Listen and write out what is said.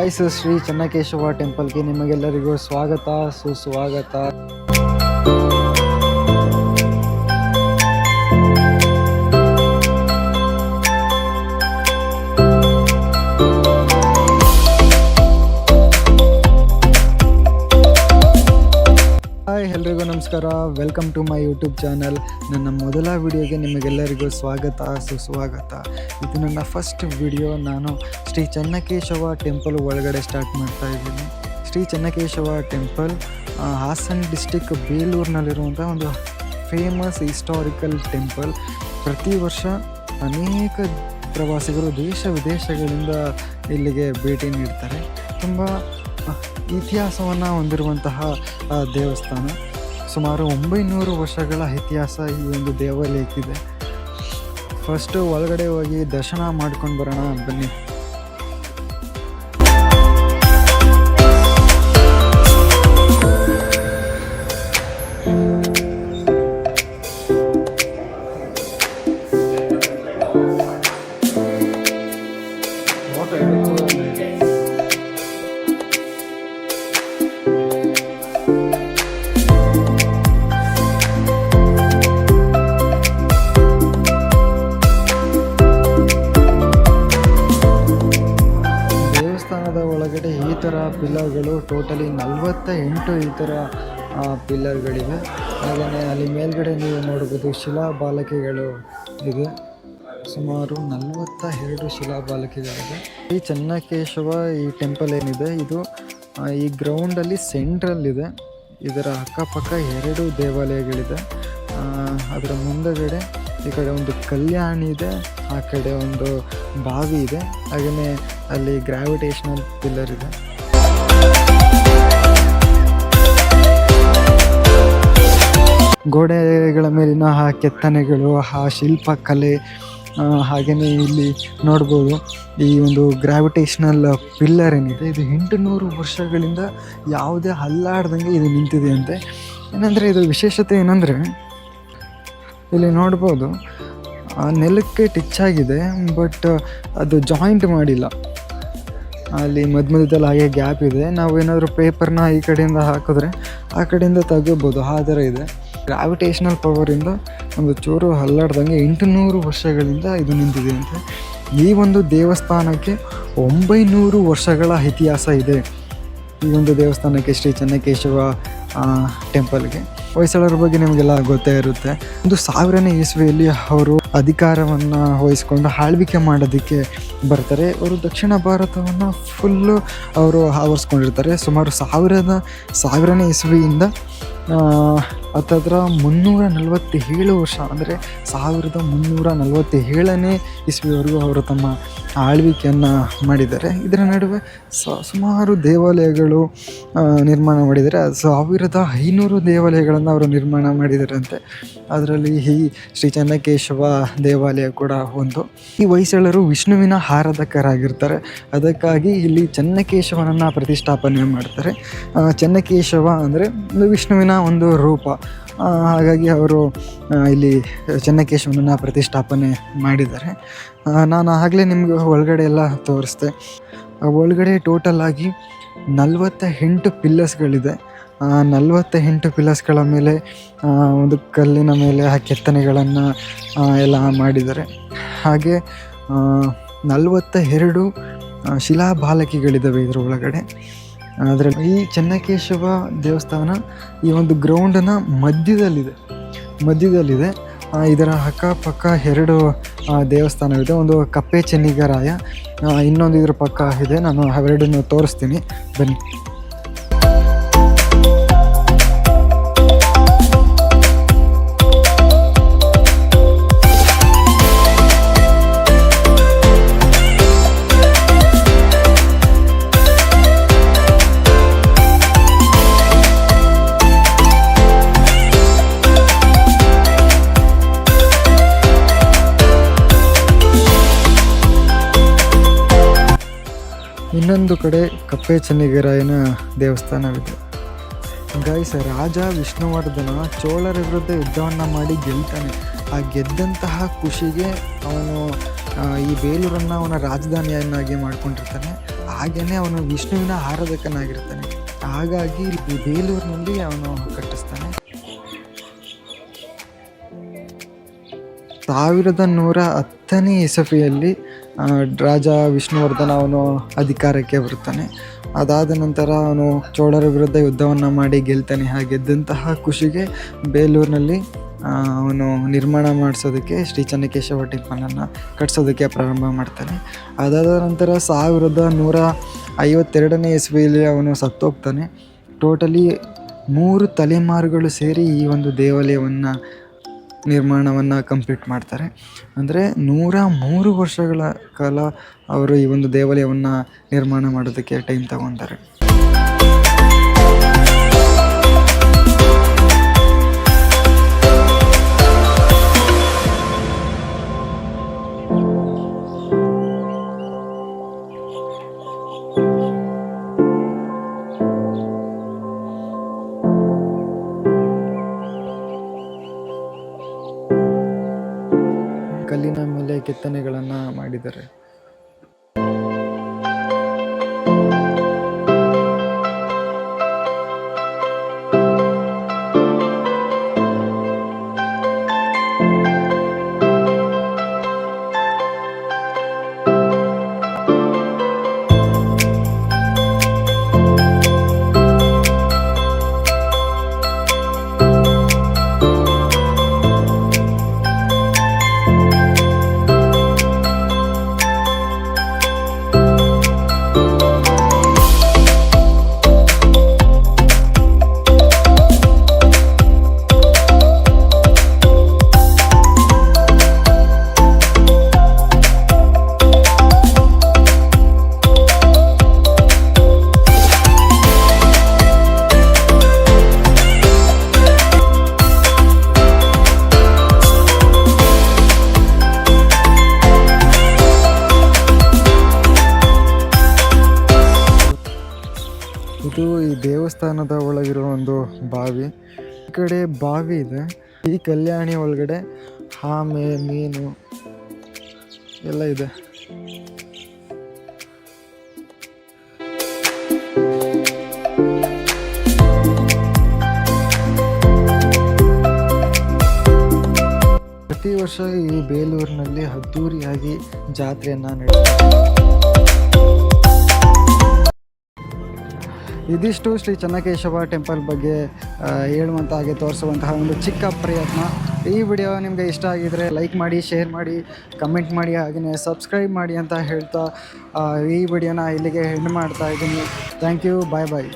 Guys, Shri Chennakeshava ಟೆಂಪಲ್ಗೆ ನಿಮಗೆಲ್ಲರಿಗೂ ಸ್ವಾಗತ ಸುಸ್ವಾಗತ. ಹಾಯ್, ಎಲ್ರಿಗೂ ನಮಸ್ಕಾರ. Welcome to my YouTube channel. ನನ್ನ ಮೊದಲ ವಿಡಿಯೋಗೆ ನಿಮಗೆಲ್ಲರಿಗೂ ಸ್ವಾಗತ ಸುಸ್ವಾಗತ. ಇದು ನನ್ನ ಫಸ್ಟ್ ವಿಡಿಯೋ. ನಾನು ಶ್ರೀ ಚೆನ್ನಕೇಶವ ಟೆಂಪಲ್ ಒಳಗಡೆ ಸ್ಟಾರ್ಟ್ ಮಾಡ್ತಾ ಇದ್ದೀನಿ. ಶ್ರೀ ಚೆನ್ನಕೇಶವ ಟೆಂಪಲ್ ಹಾಸನ ಡಿಸ್ಟಿಕ್ ಬೇಲೂರಿನಲ್ಲಿರುವಂಥ ಒಂದು ಫೇಮಸ್ ಹಿಸ್ಟಾರಿಕಲ್ ಟೆಂಪಲ್. ಪ್ರತಿ ವರ್ಷ ಅನೇಕ ಪ್ರವಾಸಿಗರು ದೇಶ ವಿದೇಶಗಳಿಂದ ಇಲ್ಲಿಗೆ ಭೇಟಿ ನೀಡ್ತಾರೆ. ತುಂಬ ಇತಿಹಾಸವನ್ನು ಹೊಂದಿರುವಂತಹ ದೇವಸ್ಥಾನ. ಸುಮಾರು 900 ವರ್ಷಗಳ ಇತಿಹಾಸ ಈ ಒಂದು ದೇವಾಲಯಕ್ಕಿದೆ. ಫಸ್ಟು ಒಳಗಡೆ ಹೋಗಿ ದರ್ಶನ ಮಾಡ್ಕೊಂಡು ಬರೋಣ ಬನ್ನಿ. ಒಳಗಡೆ ಈ ಥರ ಪಿಲ್ಲರ್ಗಳು ಟೋಟಲಿ 48 ಈ ಥರ ಪಿಲ್ಲರ್ಗಳಿವೆ. ಹಾಗೆಯೇ ಅಲ್ಲಿ ಮೇಲ್ಗಡೆ ನೀವು ನೋಡ್ಬೋದು ಶಿಲಾಬಾಲಿಕೆಗಳು ಇದೆ. ಸುಮಾರು 42 ಶಿಲಾಬಾಲಿಕೆಗಳಿವೆ. ಈ ಚೆನ್ನಕೇಶವ ಈ ಟೆಂಪಲ್ ಏನಿದೆ, ಇದು ಈ ಗ್ರೌಂಡಲ್ಲಿ ಸೆಂಟ್ರಲ್ ಇದೆ. ಇದರ ಅಕ್ಕಪಕ್ಕ 2 ದೇವಾಲಯಗಳಿದೆ. ಅದರ ಮುಂದಗಡೆ ಈ ಕಡೆ ಒಂದು ಕಲ್ಯಾಣಿ ಇದೆ, ಆ ಕಡೆ ಒಂದು ಬಾವಿ ಇದೆ. ಹಾಗೆಯೇ ಅಲ್ಲಿ ಗ್ರಾವಿಟೇಷನಲ್ ಪಿಲ್ಲರ್ ಇದೆ. ಗೋಡೆಗಳ ಮೇಲಿನ ಆ ಕೆತ್ತನೆಗಳು, ಆ ಶಿಲ್ಪಕಲೆ, ಹಾಗೆಯೇ ಇಲ್ಲಿ ನೋಡ್ಬೋದು ಈ ಒಂದು ಗ್ರಾವಿಟೇಷನಲ್ ಪಿಲ್ಲರ್ ಏನಿದೆ, ಇದು 800 ವರ್ಷಗಳಿಂದ ಯಾವುದೇ ಹಲ್ಲಾಡ್ದಂಗೆ ಇದು ನಿಂತಿದೆ ಅಂತೆ. ಏನಂದರೆ ಇದು ವಿಶೇಷತೆ ಏನಂದರೆ, ಇಲ್ಲಿ ನೋಡ್ಬೋದು ನೆಲಕ್ಕೆ ಟಚ್ ಆಗಿದೆ, ಬಟ್ ಅದು ಜಾಯಿಂಟ್ ಮಾಡಿಲ್ಲ. ಅಲ್ಲಿ ಮಧ್ಯದಲ್ಲಿ ಹಾಗೆ ಗ್ಯಾಪ್ ಇದೆ. ನಾವು ಏನಾದರೂ ಪೇಪರ್ನ ಈ ಕಡೆಯಿಂದ ಹಾಕಿದ್ರೆ ಆ ಕಡೆಯಿಂದ ತೆಗಿಬೋದು, ಆ ಥರ ಇದೆ. ಗ್ರಾವಿಟೇಷನಲ್ ಪವರಿಂದ ಒಂದು ಚೂರು ಹಲ್ಲಾಡ್ದಂಗೆ 800 ವರ್ಷಗಳಿಂದ ಇದು ನಿಂತಿದೆ ಅಂತೆ. ಈ ಒಂದು ದೇವಸ್ಥಾನಕ್ಕೆ 900 ವರ್ಷಗಳ ಇತಿಹಾಸ ಇದೆ. ಈ ಒಂದು ದೇವಸ್ಥಾನಕ್ಕೆ, ಶ್ರೀ ಚೆನ್ನಕೇಶವ ಟೆಂಪಲ್ಗೆ. ಹೊಯ್ಸಳರ ಬಗ್ಗೆ ನಿಮಗೆಲ್ಲ ಗೊತ್ತೇ ಇರುತ್ತೆ. 1000ನೇ ಇಸ್ವಿಯಲ್ಲಿ ಅವರು ಅಧಿಕಾರವನ್ನು ವಹಿಸ್ಕೊಂಡು ಆಳ್ವಿಕೆ ಮಾಡೋದಕ್ಕೆ ಬರ್ತಾರೆ. ಅವರು ದಕ್ಷಿಣ ಭಾರತವನ್ನು ಫುಲ್ಲು ಅವರು ಆವರಿಸ್ಕೊಂಡಿರ್ತಾರೆ. ಸುಮಾರು 1000ನೇ ಇಸ್ವಿಯಿಂದ ಹತ್ತಿರ 347 ವರ್ಷ, ಅಂದರೆ 1347ನೇ ಇಸ್ವಿವರೆಗೂ ಅವರು ತಮ್ಮ ಆಳ್ವಿಕೆಯನ್ನು ಮಾಡಿದ್ದಾರೆ. ಇದರ ನಡುವೆ ಸುಮಾರು ದೇವಾಲಯಗಳು ನಿರ್ಮಾಣ ಮಾಡಿದ್ದಾರೆ. 1500 ದೇವಾಲಯಗಳನ್ನು ಅವರು ನಿರ್ಮಾಣ ಮಾಡಿದ್ದಾರಂತೆ. ಅದರಲ್ಲಿ ಈ ಶ್ರೀ ಚೆನ್ನಕೇಶವ ದೇವಾಲಯ ಕೂಡ ಒಂದು. ಈ ಹೊಯ್ಸಳರು ವಿಷ್ಣುವಿನ ಆರಾಧಕರಾಗಿರ್ತಾರೆ. ಅದಕ್ಕಾಗಿ ಇಲ್ಲಿ ಚೆನ್ನಕೇಶವನನ್ನು ಪ್ರತಿಷ್ಠಾಪನೆ ಮಾಡ್ತಾರೆ. ಚೆನ್ನಕೇಶವ ಅಂದರೆ ವಿಷ್ಣುವಿನ ಒಂದು ರೂಪ. ಹಾಗಾಗಿ ಅವರು ಇಲ್ಲಿ ಚೆನ್ನಕೇಶವನನ್ನು ಪ್ರತಿಷ್ಠಾಪನೆ ಮಾಡಿದ್ದಾರೆ. ನಾನು ಆಗಲೇ ನಿಮಗೆ ಒಳಗಡೆ ಎಲ್ಲ ತೋರಿಸ್ದೆ. ಒಳಗಡೆ ಟೋಟಲ್ ಆಗಿ 48 ಪಿಲ್ಲರ್ಸ್ಗಳಿದೆ. 48 ಪಿಲ್ಲರ್ಸ್ಗಳ ಮೇಲೆ ಒಂದು ಕಲ್ಲಿನ ಮೇಲೆ ಆ ಕೆತ್ತನೆಗಳನ್ನು ಎಲ್ಲ ಮಾಡಿದ್ದಾರೆ. ಹಾಗೆ 42 ಶಿಲಾಬಾಲಿಕೆಗಳಿದ್ದಾವೆ ಇದರ ಒಳಗಡೆ. ಅದರಲ್ಲಿ ಈ ಚೆನ್ನಕೇಶವ ದೇವಸ್ಥಾನ ಈ ಒಂದು ಗ್ರೌಂಡನ ಮಧ್ಯದಲ್ಲಿದೆ. ಇದರ ಅಕ್ಕಪಕ್ಕ 2 ದೇವಸ್ಥಾನವಿದೆ. ಒಂದು ಕಪ್ಪೆ ಚೆನ್ನಿಗರಾಯ, ಇನ್ನೊಂದು ಇದ್ರ ಪಕ್ಕ ಇದೆ. ನಾನು ಅವೆರಡನ್ನು ತೋರಿಸ್ತೀನಿ, ಬನ್ನಿ. ಇನ್ನೊಂದು ಕಡೆ ಕಪ್ಪೆ ಚೆನ್ನಿಗರಾಯನ ದೇವಸ್ಥಾನವಿದೆ. ಗೈಸ್, ರಾಜ ವಿಷ್ಣುವರ್ಧನ ಚೋಳರ ವಿರುದ್ಧ ಯುದ್ಧವನ್ನು ಮಾಡಿ ಗೆಲ್ತಾನೆ. ಆ ಗೆದ್ದಂತಹ ಖುಷಿಗೆ ಅವನು ಈ ಬೇಲೂರನ್ನು ಅವನ ರಾಜಧಾನಿಯನ್ನಾಗಿ ಮಾಡ್ಕೊಂಡಿರ್ತಾನೆ. ಆ ಹಾಗೆಯೇ ಅವನು ವಿಷ್ಣುವಿನ ಆರಾಧಕನಾಗಿರ್ತಾನೆ. ಹಾಗಾಗಿ ಈ ಬೇಲೂರಿನಲ್ಲಿ ಅವನು ಕಟ್ಟಿಸ್ತಾನೆ. 1110ನೇ ಇಸವಿಯಲ್ಲಿ ರಾಜ ವಿಷ್ಣುವರ್ಧನ ಅವನು ಅಧಿಕಾರಕ್ಕೆ ಬರ್ತಾನೆ. ಅದಾದ ನಂತರ ಅವನು ಚೋಳರ ವಿರುದ್ಧ ಯುದ್ಧವನ್ನು ಮಾಡಿ ಗೆಲ್ತಾನೆ. ಗೆದ್ದಂತಹ ಖುಷಿಗೆ ಬೇಲೂರಿನಲ್ಲಿ ಅವನು ನಿರ್ಮಾಣ ಮಾಡಿಸೋದಕ್ಕೆ ಶ್ರೀ ಚೆನ್ನಕೇಶವ ಟೆಂಪಲನ್ನು ಕಟ್ಸೋದಕ್ಕೆ ಪ್ರಾರಂಭ ಮಾಡ್ತಾನೆ. ಅದಾದ ನಂತರ 1152ನೇ ಇಸ್ವಿಯಲ್ಲಿ ಅವನು ಸತ್ತೋಗ್ತಾನೆ. ಟೋಟಲಿ 3 ತಲೆಮಾರುಗಳು ಸೇರಿ ಈ ಒಂದು ದೇವಾಲಯವನ್ನು ನಿರ್ಮಾಣವನ್ನು ಕಂಪ್ಲೀಟ್ ಮಾಡ್ತಾರೆ. ಅಂದರೆ 103 ವರ್ಷಗಳ ಕಾಲ ಅವರು ಈ ಒಂದು ದೇವಾಲಯವನ್ನು ನಿರ್ಮಾಣ ಮಾಡೋದಕ್ಕೆ ಟೈಮ್ ತಗೊತಾರೆ. ಕಲ್ಲಿನ ಮೇಲೆ ಕೆತ್ತನೆಗಳನ್ನು ಮಾಡಿದ್ದಾರೆ. ಇದು ಈ ದೇವಸ್ಥಾನದ ಒಳಗಿರೋ ಒಂದು ಬಾವಿ. ಈ ಕಡೆ ಬಾವಿ ಇದೆ. ಈ ಕಲ್ಯಾಣಿ ಒಳಗಡೆ ಆಮೆ, ಮೀನು ಎಲ್ಲ ಇದೆ. ಪ್ರತಿ ವರ್ಷ ಈ ಬೇಲೂರಿನಲ್ಲಿ ಅದ್ದೂರಿಯಾಗಿ ಜಾತ್ರೆಯನ್ನು ನಡೆಸ್ತಾರೆ. ಇದಿಷ್ಟು ಶ್ರೀ ಚೆನ್ನಕೇಶವ ಟೆಂಪಲ್ ಬಗ್ಗೆ ಹೇಳುವಂಥ ಹಾಗೆ ತೋರಿಸುವಂತಹ ಒಂದು ಚಿಕ್ಕ ಪ್ರಯತ್ನ. ಈ ವಿಡಿಯೋ ನಿಮಗೆ ಇಷ್ಟ ಆಗಿದರೆ ಲೈಕ್ ಮಾಡಿ, ಶೇರ್ ಮಾಡಿ, ಕಮೆಂಟ್ ಮಾಡಿ, ಹಾಗೆಯೇ ಸಬ್ಸ್ಕ್ರೈಬ್ ಮಾಡಿ ಅಂತ ಹೇಳ್ತಾ ಈ ವಿಡಿಯೋನ ಇಲ್ಲಿಗೆ ಎಂಡ್ ಮಾಡ್ತಾ ಇದ್ದೀನಿ. Thank you. Bye bye.